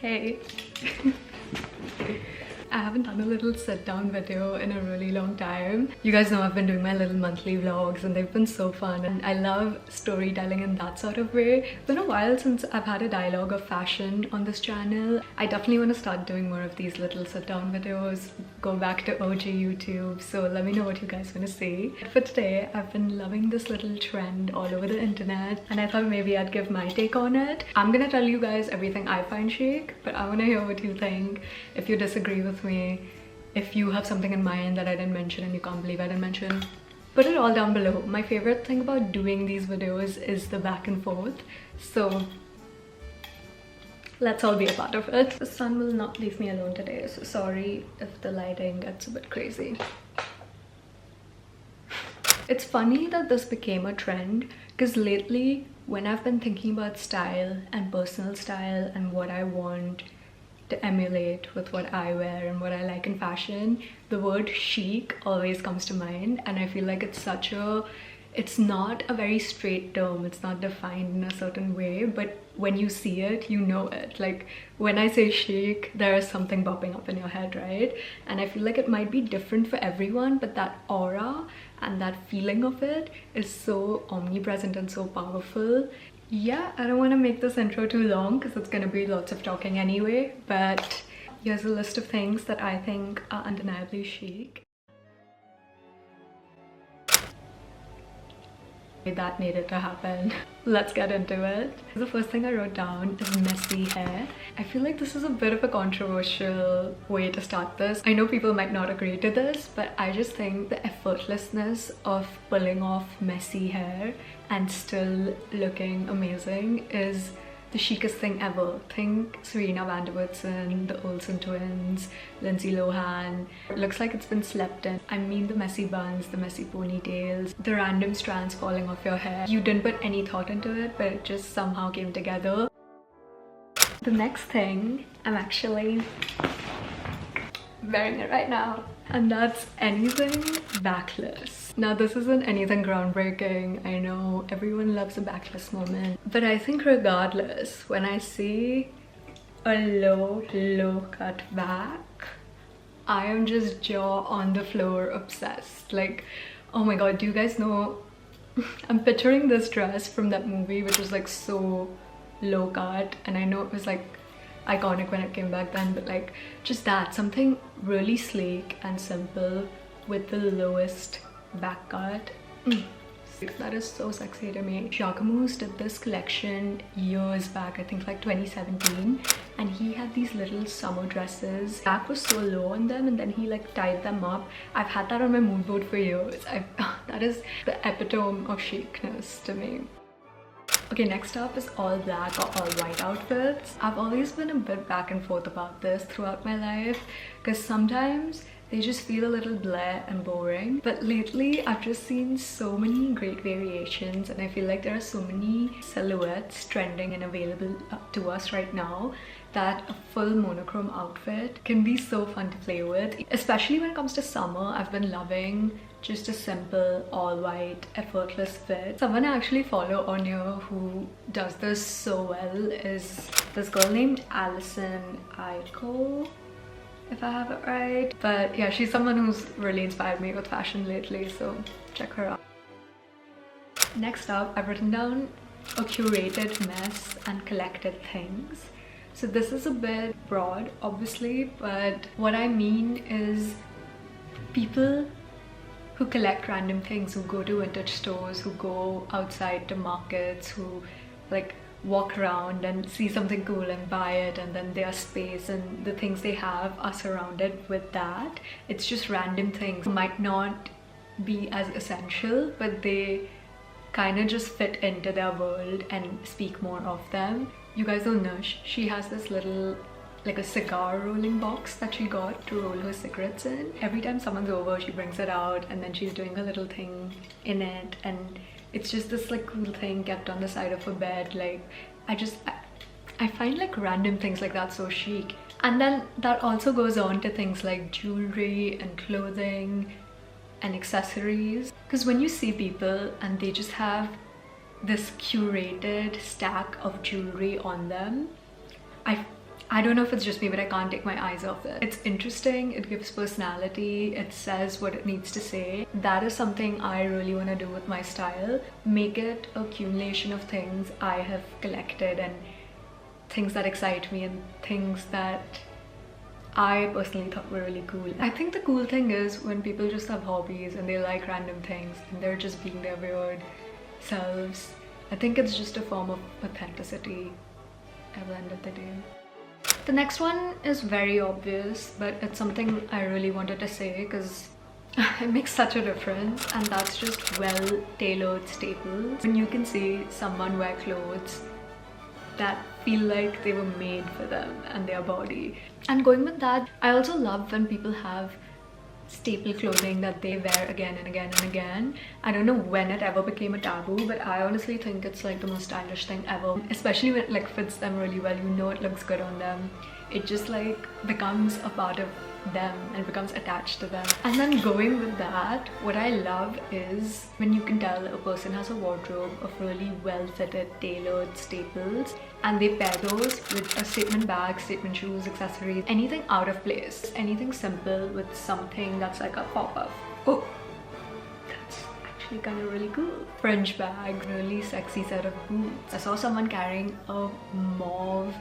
Hey. I haven't done a little sit down video in a really long time. You guys know I've been doing my little monthly vlogs and they've been so fun, and I love storytelling in that sort of way. It's been a while since I've had a dialogue of fashion on this channel. I definitely want to start doing more of these little sit down videos, go back to OG YouTube, so let me know what you guys want to see. For today, I've been loving this little trend all over the internet and I thought maybe I'd give my take on it. I'm gonna tell you guys everything I find chic, but I want to hear what you think. If you disagree with me, if you have something in mind that I didn't mention and you can't believe I didn't mention, put it all down below. My favorite thing about doing these videos is the back and forth, so let's all be a part of it. The sun will not leave me alone today, so sorry if the lighting gets a bit crazy. It's funny that this became a trend because lately when I've been thinking about style and personal style and what I want to emulate with what I wear and what I like in fashion, the word chic always comes to mind, and I feel like it's not a very straight term. It's not defined in a certain way, but when you see it, you know it. Like when I say chic, there is something popping up in your head, right? And I feel like it might be different for everyone, but that aura and that feeling of it is so omnipresent and so powerful. Yeah, I don't want to make this intro too long because it's gonna be lots of talking anyway, but here's a list of things that I think are undeniably chic. That needed to happen. Let's get into it. The first thing I wrote down is messy hair. I feel like this is a bit of a controversial way to start this. I know people might not agree to this, but I just think the effortlessness of pulling off messy hair and still looking amazing is the chicest thing ever. Think Serena van der Woodsen, the Olsen twins, Lindsay Lohan. It looks like it's been slept in. I mean the messy buns, the messy ponytails, the random strands falling off your hair. You didn't put any thought into it, but it just somehow came together. The next thing, I'm actually wearing it right now, and that's anything backless. Now this isn't anything groundbreaking. I know everyone loves a backless moment, but I think regardless, when I see a low cut back, I am just jaw on the floor obsessed. Like, oh my god, do you guys know, I'm picturing this dress from that movie which was like so low cut, and I know it was like iconic when it came back then, but like just that, something really sleek and simple with the lowest back cut. That is so sexy to me. Jacquemus did this collection years back, I think like 2017, and he had these little summer dresses. Back was so low on them and then he like tied them up. I've had that on my mood board for years. That is the epitome of chicness to me. Okay, next up is all black or all white outfits. I've always been a bit back and forth about this throughout my life because sometimes they just feel a little blah and boring, but lately I've just seen so many great variations and I feel like there are so many silhouettes trending and available to us right now that a full monochrome outfit can be so fun to play with. Especially when it comes to summer, I've been loving just a simple all white effortless fit. Someone I actually follow on here who does this so well is this girl named Alison Eichel, if I have it right. But yeah, she's someone who's really inspired me with fashion lately, so check her out. Next up, I've written down a curated mess and collected things. So this is a bit broad, obviously, but what I mean is people who collect random things, who go to vintage stores, who go outside to markets, who like walk around and see something cool and buy it, and then their space and the things they have are surrounded with that. It's just random things, might not be as essential, but they kind of just fit into their world and speak more of them. You guys don't know, she has this little like a cigar rolling box that she got to roll her cigarettes in. Every time someone's over, she brings it out and then she's doing a little thing in it, and it's just this like cool thing kept on the side of her bed. Like I find like random things like that so chic. And then that also goes on to things like jewelry and clothing and accessories, because when you see people and they just have this curated stack of jewelry on them, I don't know if it's just me, but I can't take my eyes off it. It's interesting, it gives personality, it says what it needs to say. That is something I really want to do with my style. Make it a accumulation of things I have collected and things that excite me and things that I personally thought were really cool. I think the cool thing is when people just have hobbies and they like random things and they're just being their weird selves. I think it's just a form of authenticity at the end of the day. The next one is very obvious, but it's something I really wanted to say because it makes such a difference, and that's just well-tailored staples. When you can see someone wear clothes that feel like they were made for them and their body. And going with that, I also love when people have staple clothing that they wear again and again and again. I don't know when it ever became a taboo, but I honestly think it's like the most stylish thing ever, especially when it like fits them really well. You know it looks good on them. It just like becomes a part of them and becomes attached to them. And then going with that, what I love is when you can tell a person has a wardrobe of really well-fitted, tailored staples, and they pair those with a statement bag, statement shoes, accessories, anything out of place, anything simple with something that's like a pop-up. Oh, that's actually kind of really cool. Fringe bag, really sexy set of boots. I saw someone carrying a mauve,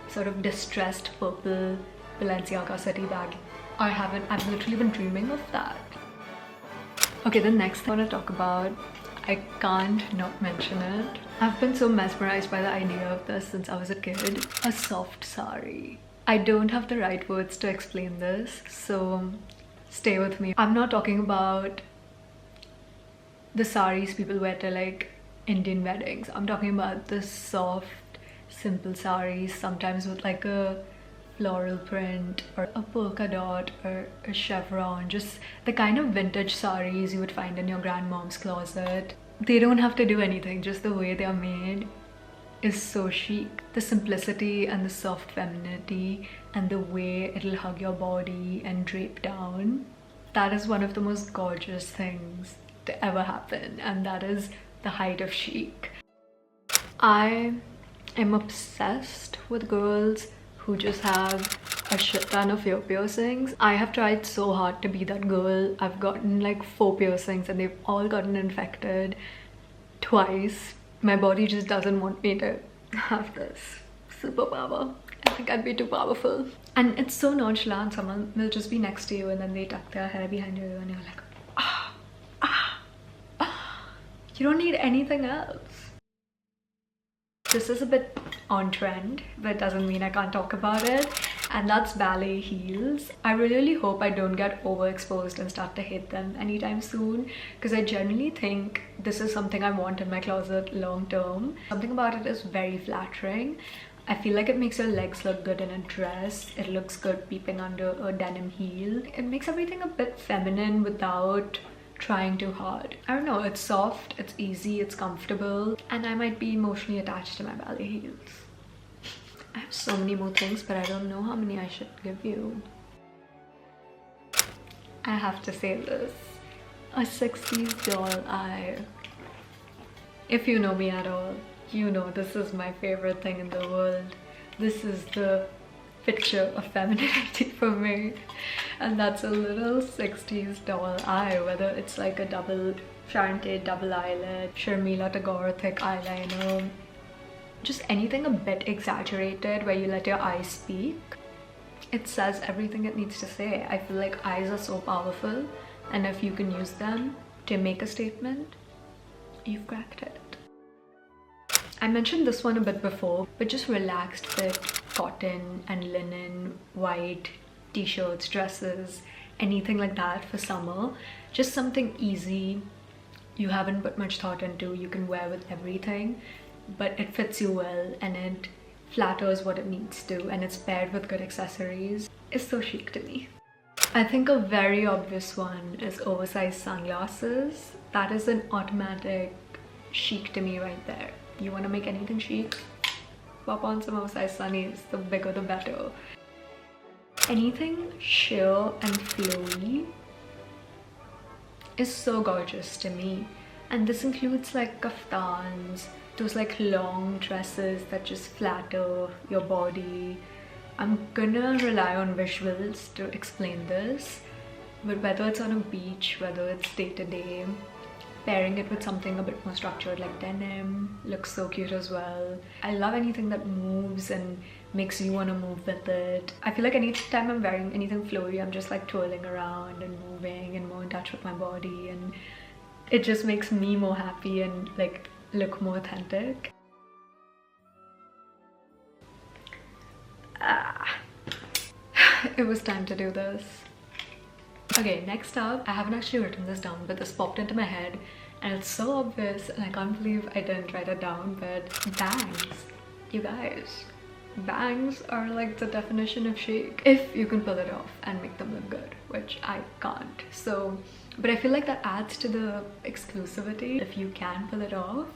sort of distressed purple Balenciaga city bag. I've literally been dreaming of that. Okay, the next thing I want to talk about, I can't not mention it. I've been so mesmerized by the idea of this since I was a kid. A soft sari. I don't have the right words to explain this, so stay with me. I'm not talking about the saris people wear to like Indian weddings. I'm talking about the soft, simple saris, sometimes with like a floral print or a polka dot or a chevron, just the kind of vintage saris you would find in your grandmom's closet. They don't have to do anything, just the way they are made is so chic. The simplicity and the soft femininity and the way it'll hug your body and drape down, that is one of the most gorgeous things to ever happen, and that is the height of chic. I am obsessed with girls who just have a shit ton of ear piercings. I have tried so hard to be that girl. I've gotten like 4 piercings and they've all gotten infected twice. My body just doesn't want me to have this superpower. I think I'd be too powerful. And it's so nonchalant. Someone will just be next to you and then they tuck their hair behind you and you're like, ah, ah, ah. You don't need anything else. This is a bit on trend, but doesn't mean I can't talk about it, and that's ballet heels. I really hope I don't get overexposed and start to hate them anytime soon, because I genuinely think this is something I want in my closet long term. Something about it is very flattering. I feel like it makes your legs look good in a dress. It looks good peeping under a denim heel. It makes everything a bit feminine without trying too hard. I don't know, it's soft, it's easy, it's comfortable, and I might be emotionally attached to my ballet heels. I have so many more things, but I don't know how many I should give you. I have to say this. A 60s doll eye. If you know me at all, you know this is my favorite thing in the world. This is the picture of femininity for me, and that's a little 60s doll eye, whether it's like a double Sharon Tate double eyelid, Sharmila Tagore thick eyeliner, just anything a bit exaggerated where you let your eyes speak. It says everything it needs to say. I feel like eyes are so powerful, and if you can use them to make a statement, you've cracked it. I mentioned this one a bit before, but just relaxed fit, cotton and linen, white t-shirts, dresses, anything like that for summer. Just something easy, you haven't put much thought into, you can wear with everything, but it fits you well and it flatters what it needs to, and it's paired with good accessories. It's so chic to me. I think a very obvious one is oversized sunglasses. That is an automatic chic to me right there. You want to make anything chic? Pop on some oversized sunnies, the bigger the better. Anything sheer and flowy is so gorgeous to me, and this includes like kaftans, those like long dresses that just flatter your body, I'm gonna rely on visuals to explain this, but whether it's on a beach, whether it's day to day, pairing it with something a bit more structured like denim looks so cute as well. I love anything that moves and makes you want to move with it. I feel like anytime I'm wearing anything flowy, I'm just like twirling around and moving and more in touch with my body, and it just makes me more happy and like look more authentic. It was time to do this. Okay, next up, I haven't actually written this down, but this popped into my head and it's so obvious and I can't believe I didn't write it down, but bangs. You guys, bangs are like the definition of chic if you can pull it off and make them look good, which I can't. So, but I feel like that adds to the exclusivity. If you can pull it off,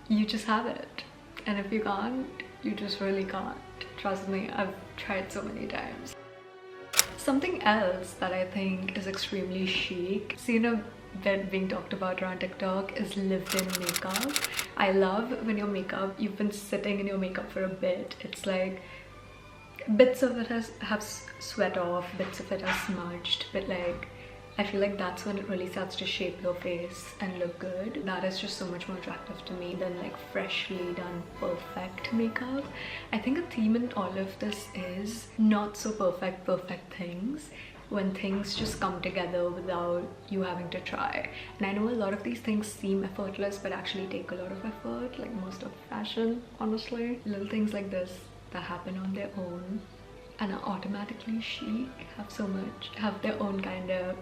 you just have it. And if you can't, you just really can't. Trust me, I've tried so many times. Something else that I think is extremely chic, seen a bit being talked about around TikTok, is lived-in makeup. I love when your makeup, you've been sitting in your makeup for a bit. It's like bits of it have sweat off, bits of it are smudged, but like I feel like that's when it really starts to shape your face and look good. That is just so much more attractive to me than like freshly done perfect makeup. I think a theme in all of this is not so perfect things, when things just come together without you having to try. And I know a lot of these things seem effortless but actually take a lot of effort, like most of fashion, honestly. Little things like this that happen on their own and are automatically chic have their own kind of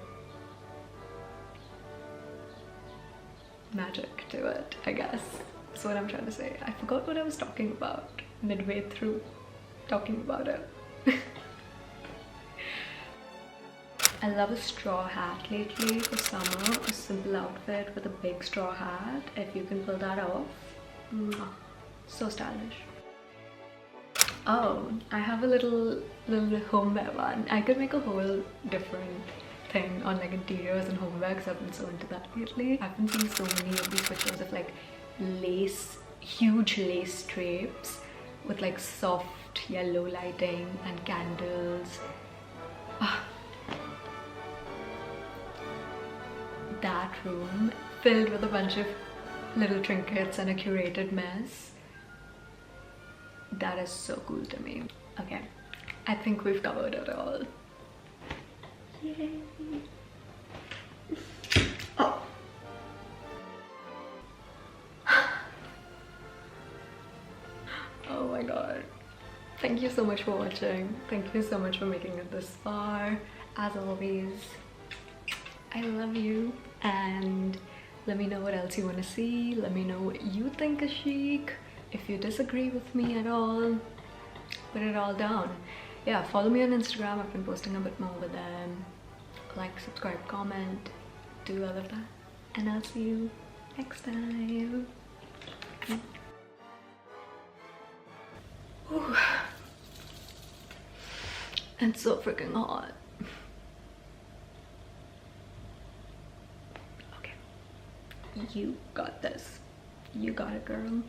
magic to it, I guess. That's what I'm trying to say. I forgot what I was talking about midway through talking about it. I love a straw hat lately for summer. A simple outfit with a big straw hat. If you can pull that off, so stylish. Oh, I have a little homeware one. I could make a whole different thing on like interiors and homeware because I've been so into that lately. I've been seeing so many of these pictures of like lace, huge lace drapes with like soft yellow lighting and candles. That room filled with a bunch of little trinkets and a curated mess. That is so cool to me. Okay, I think we've covered it all. Yay! Oh! Oh my god. Thank you so much for watching. Thank you so much for making it this far. As always, I love you, and let me know what else you want to see. Let me know what you think is chic. If you disagree with me at all, put it all down. Yeah, follow me on Instagram. I've been posting a bit more with them. Like, subscribe, comment, do all of that, and I'll see you next time. Ooh. It's so freaking hot. Okay, you got this. You got it, girl.